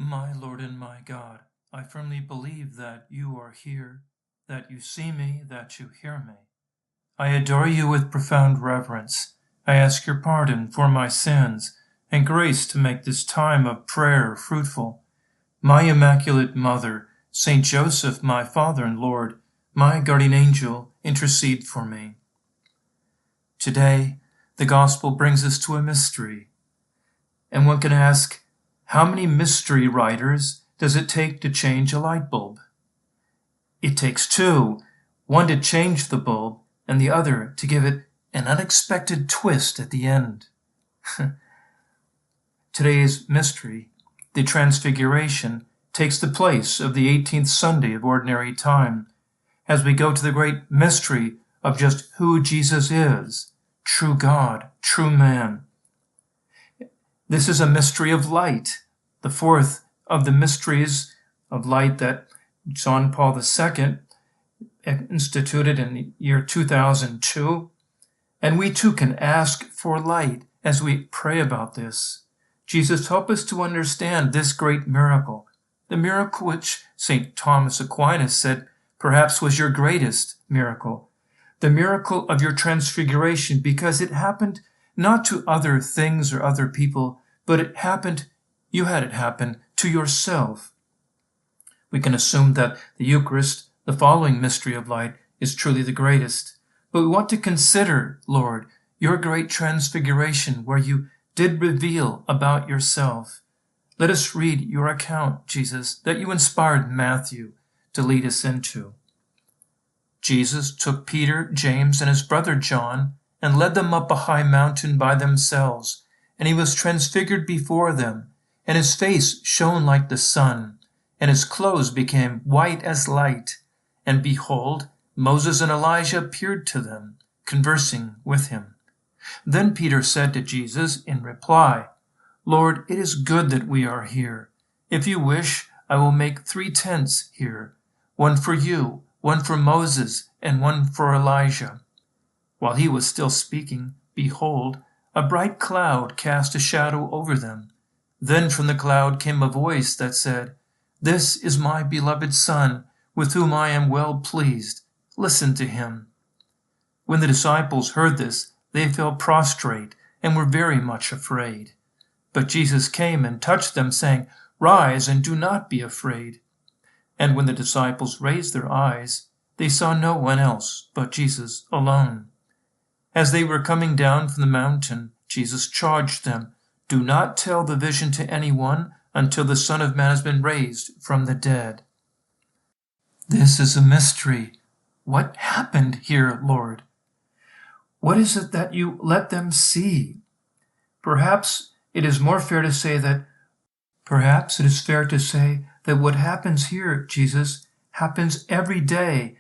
My Lord and my God, I firmly believe that you are here, that you see me, that you hear me. I adore you with profound reverence. I ask your pardon for my sins and grace to make this time of prayer fruitful. My Immaculate Mother, Saint Joseph, my Father and Lord, my guardian angel, intercede for me. Today, the Gospel brings us to a mystery. And one can ask, how many mystery writers does it take to change a light bulb? It takes two, one to change the bulb and the other to give it an unexpected twist at the end. Today's mystery, the Transfiguration, takes the place of the 18th Sunday of Ordinary Time as we go to the great mystery of just who Jesus is, true God, true man. This is a mystery of light, the fourth of the mysteries of light that John Paul II instituted in the year 2002. And we too can ask for light as we pray about this. Jesus, help us to understand this great miracle, the miracle which St. Thomas Aquinas said perhaps was your greatest miracle, the miracle of your transfiguration, because it happened not to other things or other people, but you had it happen to yourself. We can assume that the Eucharist, the following mystery of light, is truly the greatest. But we want to consider, Lord, your great transfiguration where you did reveal about yourself. Let us read your account, Jesus, that you inspired Matthew to lead us into. Jesus took Peter, James, and his brother John and led them up a high mountain by themselves, and he was transfigured before them, and his face shone like the sun, and his clothes became white as light. And behold, Moses and Elijah appeared to them, conversing with him. Then Peter said to Jesus in reply, Lord, it is good that we are here. If you wish, I will make 3 tents here, one for you, one for Moses, and one for Elijah. While he was still speaking, behold, a bright cloud cast a shadow over them. Then from the cloud came a voice that said, This is my beloved Son, with whom I am well pleased. Listen to him. When the disciples heard this, they fell prostrate and were very much afraid. But Jesus came and touched them, saying, Rise and do not be afraid. And when the disciples raised their eyes, they saw no one else but Jesus alone. As they were coming down from the mountain, Jesus charged them, Do not tell the vision to anyone until the Son of Man has been raised from the dead. This is a mystery. What happened here, Lord? What is it that you let them see? Perhaps it is fair to say that what happens here, Jesus, happens every day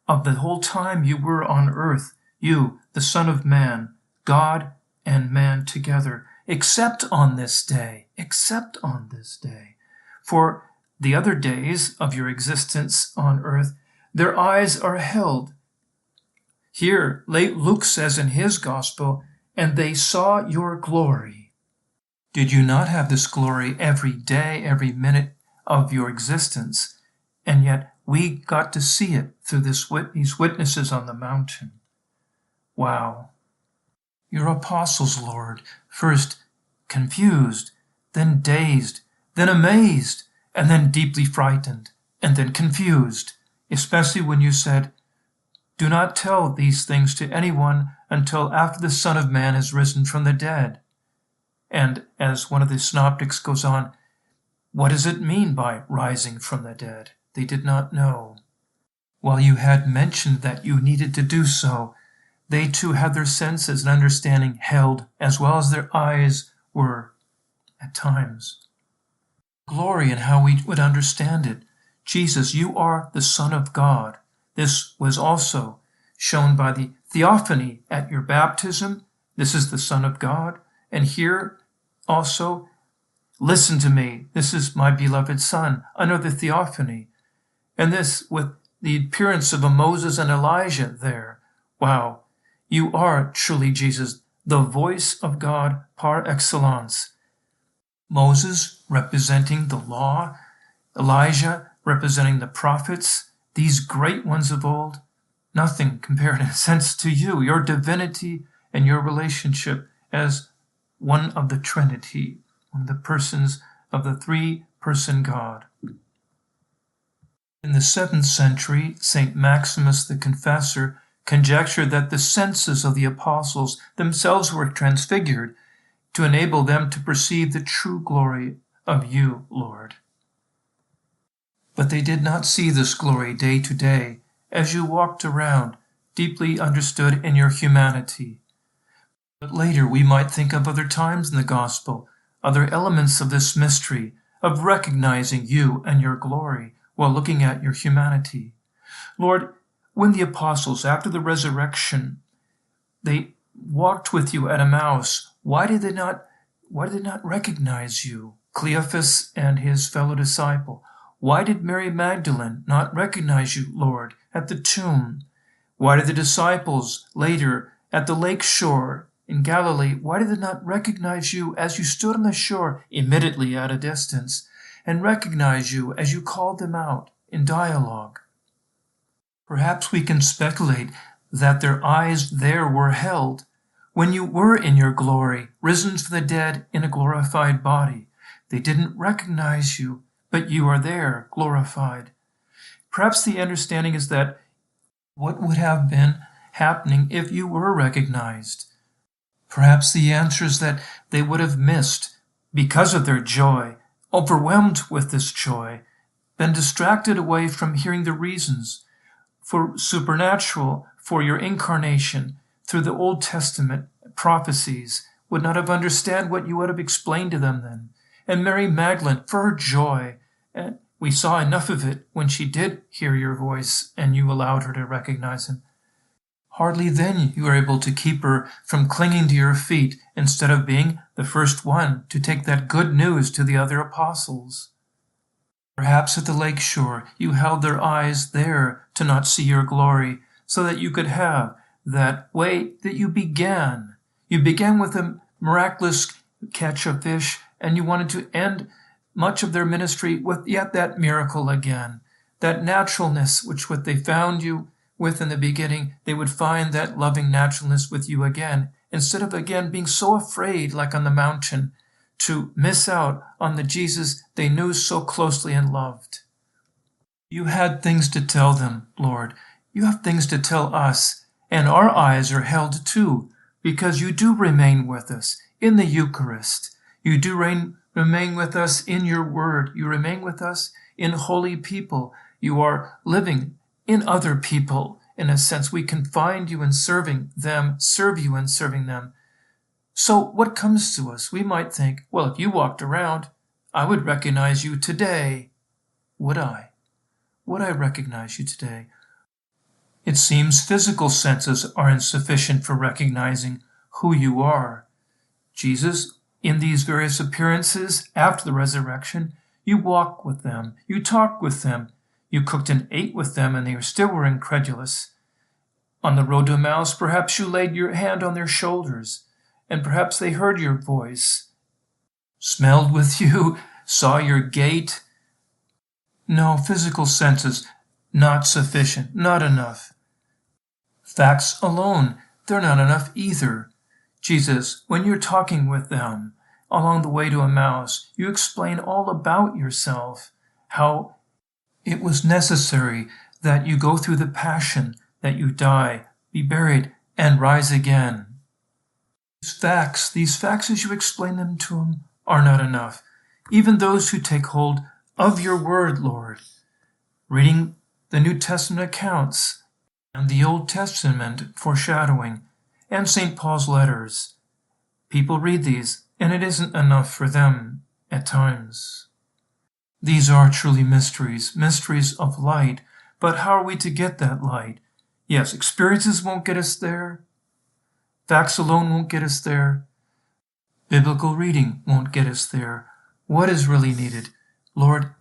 of the whole time you were on earth, you, the Son of Man, God and man together, except on this day. For the other days of your existence on earth, their eyes are held. Here, Luke says in his gospel, and they saw your glory. Did you not have this glory every day, every minute of your existence? And yet we got to see it through these witnesses on the mountain. Wow. Your apostles, Lord, first confused, then dazed, then amazed, and then deeply frightened, and then confused, especially when you said, Do not tell these things to anyone until after the Son of Man has risen from the dead. And as one of the synoptics goes on, what does it mean by rising from the dead? They did not know. While you had mentioned that you needed to do so, they too had their senses and understanding held, as well as their eyes were at times. Glory in how we would understand it. Jesus, you are the Son of God. This was also shown by the theophany at your baptism. This is the Son of God. And here also, listen to me. This is my beloved Son. Another theophany. And this with the appearance of a Moses and Elijah there. Wow. You are truly, Jesus, the voice of God par excellence. Moses representing the law, Elijah representing the prophets, these great ones of old, nothing compared in a sense to you, your divinity and your relationship as one of the Trinity, one of the persons of the three-person God. In the 7th century, St. Maximus the Confessor conjectured that the senses of the apostles themselves were transfigured to enable them to perceive the true glory of you, Lord. But they did not see this glory day to day as you walked around, deeply understood in your humanity. But later we might think of other times in the gospel, other elements of this mystery, of recognizing you and your glory while looking at your humanity. Lord, when the apostles, after the resurrection, they walked with you at Emmaus, why did they not recognize you, Cleophas and his fellow disciple? Why did Mary Magdalene not recognize you, Lord, at the tomb? Why did the disciples later at the lake shore in Galilee, why did they not recognize you as you stood on the shore, immediately at a distance, and recognize you as you called them out in dialogue? Perhaps we can speculate that their eyes there were held when you were in your glory, risen from the dead in a glorified body. They didn't recognize you, but you are there, glorified. Perhaps the understanding is that what would have been happening if you were recognized? Perhaps the answer is that they would have missed, because of their joy, overwhelmed with this joy, been distracted away from hearing the reasons for supernatural, for your incarnation through the Old Testament prophecies, would not have understood what you would have explained to them then. And Mary Magdalene, for her joy, and we saw enough of it when she did hear your voice and you allowed her to recognize him. Hardly then you were able to keep her from clinging to your feet instead of being the first one to take that good news to the other apostles. Perhaps at the lake shore you held their eyes there to not see your glory, so that you could have that way that you began. You began with a miraculous catch of fish, and you wanted to end much of their ministry with yet that miracle again. That naturalness which what they found you with in the beginning, they would find that loving naturalness with you again, instead of again being so afraid, like on the mountain, to miss out on the Jesus they knew so closely and loved. You had things to tell them, Lord. You have things to tell us, and our eyes are held too, because you do remain with us in the Eucharist. You do remain with us in your word. You remain with us in holy people. You are living in other people. In a sense, we can find you in serving them, serve you in serving them. So what comes to us? We might think, well, if you walked around, I would recognize you today. Would I? Would I recognize you today? It seems physical senses are insufficient for recognizing who you are. Jesus, in these various appearances after the resurrection, you walked with them, you talked with them, you cooked and ate with them, and they still were incredulous. On the road to Emmaus, perhaps you laid your hand on their shoulders, and perhaps they heard your voice, smelled with you, saw your gait. No, physical senses, not sufficient, not enough. Facts alone, they're not enough either. Jesus, when you're talking with them along the way to Emmaus, you explain all about yourself, how it was necessary that you go through the passion, that you die, be buried, and rise again. These facts as you explain them to them, are not enough. Even those who take hold of your word, Lord, reading the New Testament accounts and the Old Testament foreshadowing and St. Paul's letters, people read these, and it isn't enough for them at times. These are truly mysteries of light, but how are we to get that light? Yes, experiences won't get us there. Facts alone won't get us there. Biblical reading won't get us there. What is really needed? Lord,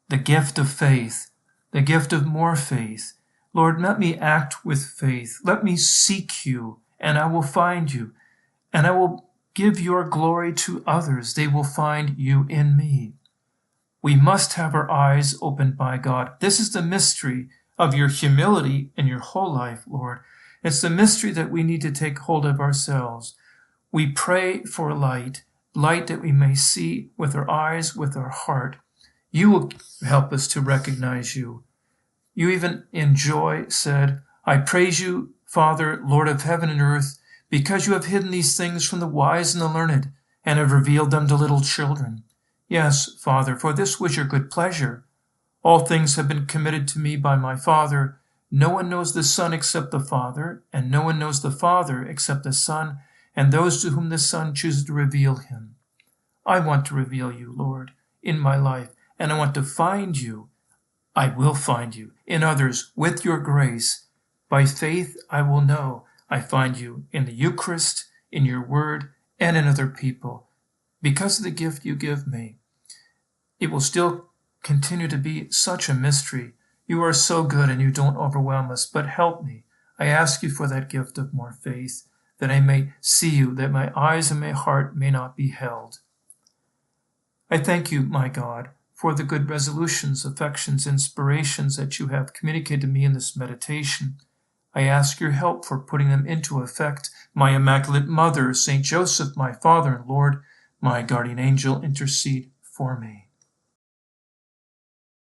the gift of faith, the gift of more faith. Lord, let me act with faith. Let me seek you, and I will find you, and I will give your glory to others, they will find you in me. We must have our eyes opened by God. This is the mystery of your humility in your whole life, Lord. It's the mystery that we need to take hold of ourselves. We pray for light that we may see with our eyes, with our heart. You will help us to recognize you. You even in joy said, I praise you, Father, Lord of heaven and earth, because you have hidden these things from the wise and the learned, and have revealed them to little children. Yes, Father, for this was your good pleasure. All things have been committed to me by my Father. No one knows the Son except the Father, and no one knows the Father except the Son, and those to whom the Son chooses to reveal him. I want to reveal you, Lord, in my life, and I want to find you. I will find you in others with your grace. By faith I will know I find you in the Eucharist, in your word, and in other people. Because of the gift you give me, it will still continue to be such a mystery. You are so good and you don't overwhelm us, but help me. I ask you for that gift of more faith, that I may see you, that my eyes and my heart may not be held. I thank you, my God, for the good resolutions, affections, inspirations that you have communicated to me in this meditation. I ask your help for putting them into effect. My Immaculate Mother, Saint Joseph, my Father and Lord, my guardian angel, intercede for me.